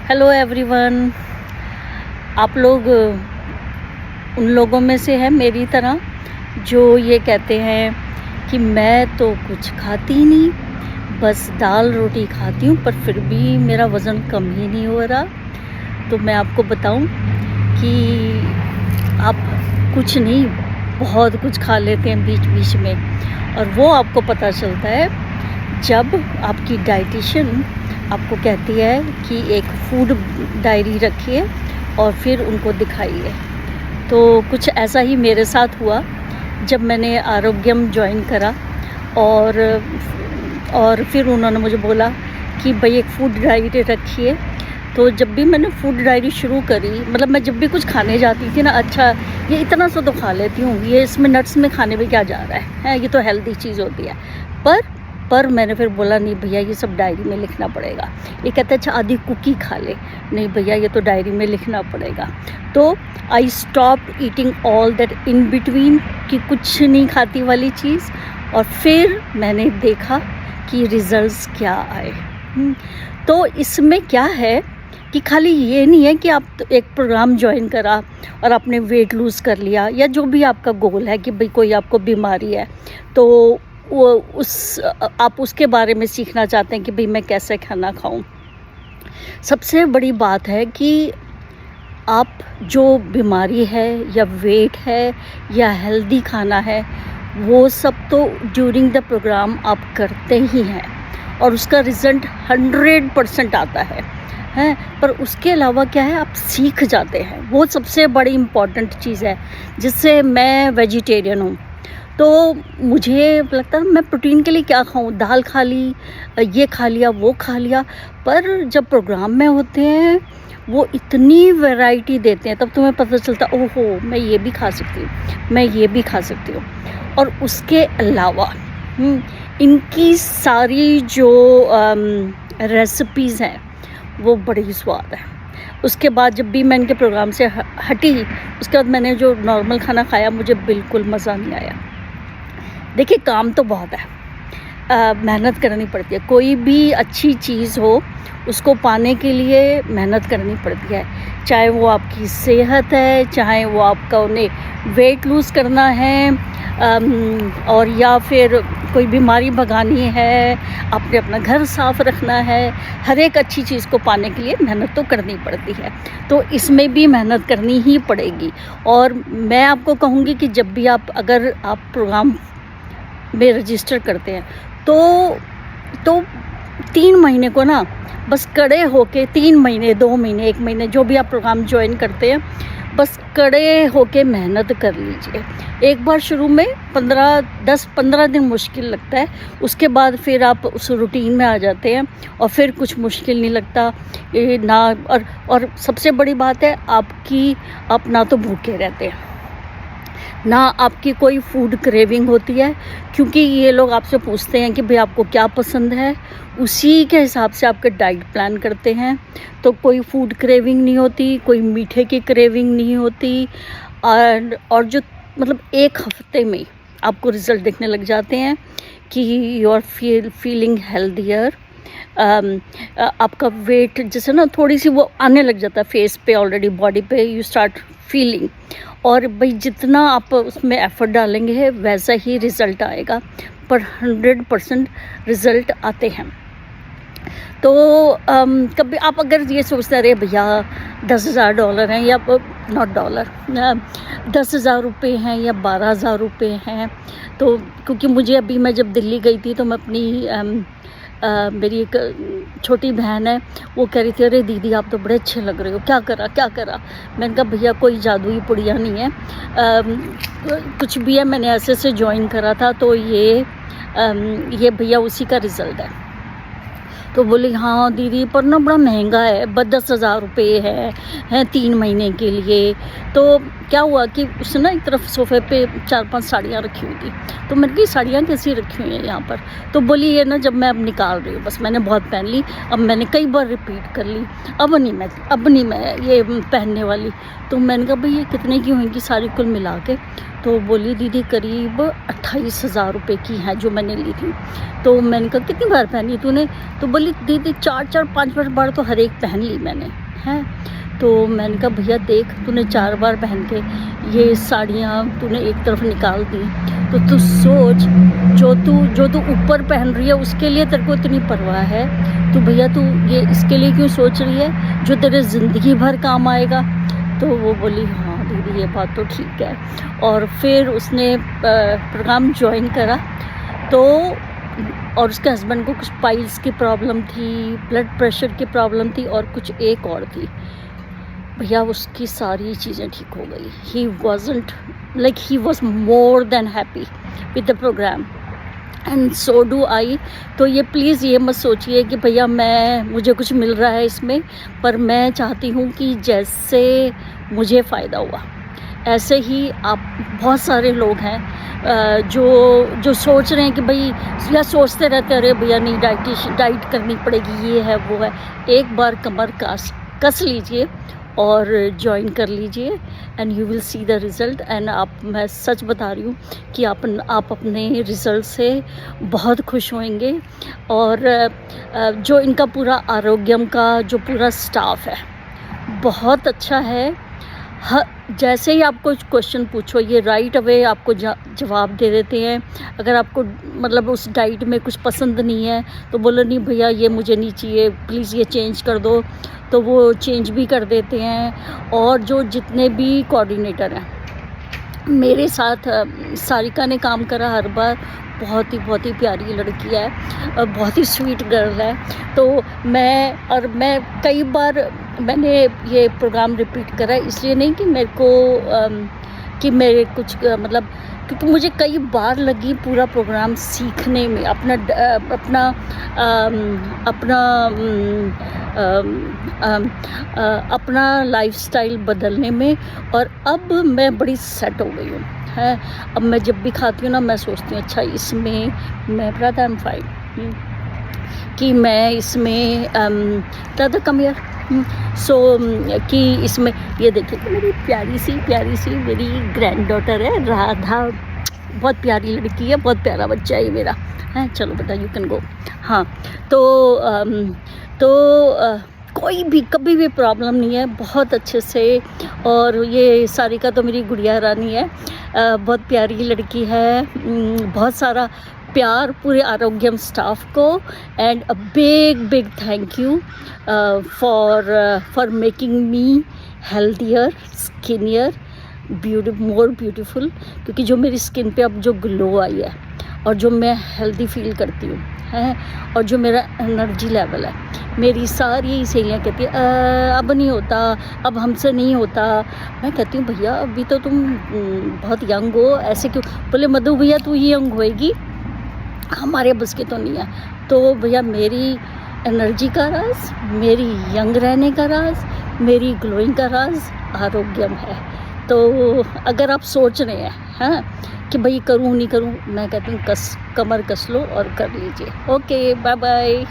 Hello everyone. आप लोग उन लोगों में से हैं मेरी तरह जो ये कहते हैं कि मैं तो कुछ खाती ही नहीं, बस दाल रोटी खाती हूँ, पर फिर भी मेरा वज़न कम ही नहीं हो रहा। तो मैं आपको बताऊँ कि आप कुछ नहीं, बहुत कुछ खा लेते हैं बीच बीच में, और वो आपको पता चलता है जब आपकी डाइटिशियन आपको कहती है कि एक फूड डायरी रखिए और फिर उनको दिखाइए। तो कुछ ऐसा ही मेरे साथ हुआ जब मैंने आरोग्यम ज्वाइन करा, और फिर उन्होंने मुझे बोला कि भाई एक फूड डायरी रखिए। तो जब भी मैंने फूड डायरी शुरू करी, मतलब मैं जब भी कुछ खाने जाती थी ना, अच्छा ये इतना सा तो खा लेती हूँ, ये इसमें नट्स में खाने में क्या जा रहा है, ये तो हेल्दी चीज़ होती है। पर मैंने फिर बोला नहीं भैया, ये सब डायरी में लिखना पड़ेगा। ये कहते अच्छा आधी कुकी खा ले, नहीं भैया ये तो डायरी में लिखना पड़ेगा। तो I stop eating all that in between, कि कुछ नहीं खाती वाली चीज़, और फिर मैंने देखा कि रिजल्ट्स क्या आए। तो इसमें क्या है कि खाली ये नहीं है कि आप एक प्रोग्राम ज्वाइन करा और आपने वेट लूज़ कर लिया, या जो भी आपका गोल है कि भाई कोई आपको बीमारी है तो आप उसके बारे में सीखना चाहते हैं कि भाई मैं कैसे खाना खाऊं। सबसे बड़ी बात है कि आप जो बीमारी है या वेट है या हेल्दी खाना है, वो सब तो ड्यूरिंग द प्रोग्राम आप करते ही हैं और उसका रिज़ल्ट 100% आता है। पर उसके अलावा क्या है, आप सीख जाते हैं। वो सबसे बड़ी इम्पॉर्टेंट चीज़ है। जिससे मैं वेजिटेरियन हूँ, तो मुझे लगता है मैं प्रोटीन के लिए क्या खाऊं, दाल खा ली, ये खा लिया, वो खा लिया। पर जब प्रोग्राम में होते हैं वो इतनी वैरायटी देते हैं, तब तुम्हें पता चलता ओहो मैं ये भी खा सकती हूँ, मैं ये भी खा सकती हूँ। और उसके अलावा इनकी सारी जो रेसिपीज़ हैं वो बड़ी स्वाद है। उसके बाद जब भी मैं इनके प्रोग्राम से हटी, उसके बाद मैंने जो नॉर्मल खाना खाया, मुझे बिल्कुल मज़ा नहीं आया। देखिए काम तो बहुत है, मेहनत करनी पड़ती है। कोई भी अच्छी चीज़ हो उसको पाने के लिए मेहनत करनी पड़ती है, चाहे वो आपकी सेहत है, चाहे वो आपका उन्हें वेट लूज़ करना है, और या फिर कोई बीमारी भगानी है, आपने अपना घर साफ़ रखना है। हर एक अच्छी चीज़ को पाने के लिए मेहनत तो करनी पड़ती है, तो इसमें भी मेहनत करनी ही पड़ेगी। और मैं आपको कहूँगी कि जब भी अगर आप प्रोग्राम में रजिस्टर करते हैं तो 3 महीने को ना बस कड़े होके, 3 महीने, 2 महीने, 1 महीने, जो भी आप प्रोग्राम ज्वाइन करते हैं, बस कड़े होके मेहनत कर लीजिए। एक बार शुरू में 10-15 दिन मुश्किल लगता है, उसके बाद फिर आप उस रूटीन में आ जाते हैं और फिर कुछ मुश्किल नहीं लगता ना। और सबसे बड़ी बात है आप ना तो भूखे रहते हैं, ना आपकी कोई फूड क्रेविंग होती है, क्योंकि ये लोग आपसे पूछते हैं कि भाई आपको क्या पसंद है, उसी के हिसाब से आपके डाइट प्लान करते हैं। तो कोई फूड क्रेविंग नहीं होती, कोई मीठे की क्रेविंग नहीं होती, और जो मतलब एक हफ्ते में आपको रिज़ल्ट दिखने लग जाते हैं कि यू आर फीलिंग हेल्दियर। आपका वेट जैसे ना थोड़ी सी वो आने लग जाता है फेस पे, ऑलरेडी बॉडी पे यू स्टार्ट फीलिंग। और भाई जितना आप उसमें एफर्ट डालेंगे वैसा ही रिज़ल्ट आएगा, पर 100% रिज़ल्ट आते हैं। तो कभी आप अगर ये सोचते रहे भैया $10,000 हैं, या नॉट डॉलर, 10,000 रुपये हैं या 12,000 रुपये हैं, तो क्योंकि मुझे अभी मैं जब दिल्ली गई थी तो मैं अपनी मेरी एक छोटी बहन है, वो कह रही थी अरे दीदी आप तो बड़े अच्छे लग रहे हो, क्या करा। मैंने कहा भैया कोई जादुई पुड़िया नहीं है, कुछ भी है, मैंने ऐसे ज्वाइन करा था, तो ये भैया उसी का रिज़ल्ट है। तो बोली हाँ दीदी पर ना बड़ा महंगा है, बस 10,000 रुपये है 3 महीने के लिए। तो क्या हुआ कि उसने ना एक तरफ सोफ़े पे 4-5 साड़ियाँ रखी हुई थी, तो मैंने कहा साड़ियाँ कैसी रखी हुई हैं यहाँ पर। तो बोली ये ना जब मैं अब निकाल रही हूँ, बस मैंने बहुत पहन ली, अब मैंने कई बार रिपीट कर ली, अब नहीं मैं ये पहनने वाली। तो मैंने कहा भाई ये कितने की होंगी सारी कुल मिला के। तो बोली दीदी करीब 28,000 रुपये की हैं जो मैंने ली थी। तो मैंने कहा कितनी बार पहनी तूने? तो बोली दीदी 4-4 5-5 बार तो हर एक पहन ली मैंने, हैं। तो मैंने कहा भैया देख तूने 4 बार पहन के ये साड़ियाँ तूने एक तरफ निकाल दी, तो तू सोच जो तू ऊपर पहन रही है उसके लिए तेरे को इतनी परवाह है, तो भैया तू ये इसके लिए क्यों सोच रही है जो तेरे ज़िंदगी भर काम आएगा? तो वो बोली हाँ दीदी ये बात तो ठीक है। और फिर उसने प्रोग्राम ज्वाइन करा, तो और उसके हस्बैंड को कुछ पाइल्स की प्रॉब्लम थी, ब्लड प्रेशर की प्रॉब्लम थी और कुछ एक और थी। भैया उसकी सारी चीज़ें ठीक हो गई। He was more than happy with the programme and so do I. तो ये प्लीज़ ये मत सोचिए कि भैया मुझे कुछ मिल रहा है इसमें, पर मैं चाहती हूँ कि जैसे मुझे फ़ायदा हुआ ऐसे ही आप बहुत सारे लोग हैं जो सोच रहे हैं कि भाई, या सोचते रहते अरे भैया नहीं डाइट करनी पड़ेगी, ये है वो है। एक बार कमर कस लीजिए और ज्वाइन कर लीजिए and you will see the result. And मैं सच बता रही हूँ कि आप अपने रिज़ल्ट से बहुत खुश होंगे। और जो इनका पूरा आरोग्यम का जो पूरा स्टाफ है बहुत अच्छा है। जैसे ही आप कुछ क्वेश्चन पूछो ये राइट अवे आपको जवाब दे देते हैं। अगर आपको मतलब उस डाइट में कुछ पसंद नहीं है तो बोलो नहीं भैया ये मुझे नहीं चाहिए, प्लीज़ ये चेंज कर दो, तो वो चेंज भी कर देते हैं। और जो जितने भी कोऑर्डिनेटर हैं मेरे साथ, सारिका ने काम करा हर बार, बहुत ही प्यारी लड़की है, बहुत ही स्वीट गर्ल है। तो मैं कई बार मैंने ये प्रोग्राम रिपीट करा, इसलिए नहीं कि मेरे को कि मेरे कुछ मतलब, क्योंकि मुझे कई बार लगी पूरा प्रोग्राम सीखने में, अपना लाइफस्टाइल बदलने में। और अब मैं बड़ी सेट हो गई हूँ है। अब मैं जब भी खाती हूँ ना मैं सोचती हूँ अच्छा इसमें मैं ब्रदर आई एम फाइन कि मैं इसमें ज़्यादा कम यार कि इसमें ये देखिए कि मेरी प्यारी सी मेरी ग्रैंड डॉटर है राधा, बहुत प्यारी लड़की है, बहुत प्यारा बच्चा है मेरा है। चलो बेटा यू कैन गो। हाँ तो कोई भी कभी भी प्रॉब्लम नहीं है, बहुत अच्छे से। और ये सारिका तो मेरी गुड़िया रानी है, बहुत प्यारी लड़की है। बहुत सारा प्यार पूरे आरोग्यम स्टाफ को। And a big thank you for making me healthier, skinnier, more beautiful. क्योंकि जो मेरी स्किन पे अब जो ग्लो आई है और जो मैं हेल्दी फील करती हूँ है, और जो मेरा एनर्जी लेवल है, मेरी सारी सहेलियाँ कहती है अब नहीं होता, अब हमसे नहीं होता। मैं कहती हूँ भैया अभी तो तुम बहुत यंग हो, ऐसे क्यों? बोले मधु भैया तू ही यंग होएगी, हमारे बस के तो नहीं है। तो भैया मेरी एनर्जी का राज, मेरी यंग रहने का राज, मेरी ग्लोइंग का राज आरोग्यम है। तो अगर आप सोच रहे हैं कि भाई करूँ नहीं करूँ, मैं कहती हूँ कमर कस लो और कर लीजिए। Okay bye bye.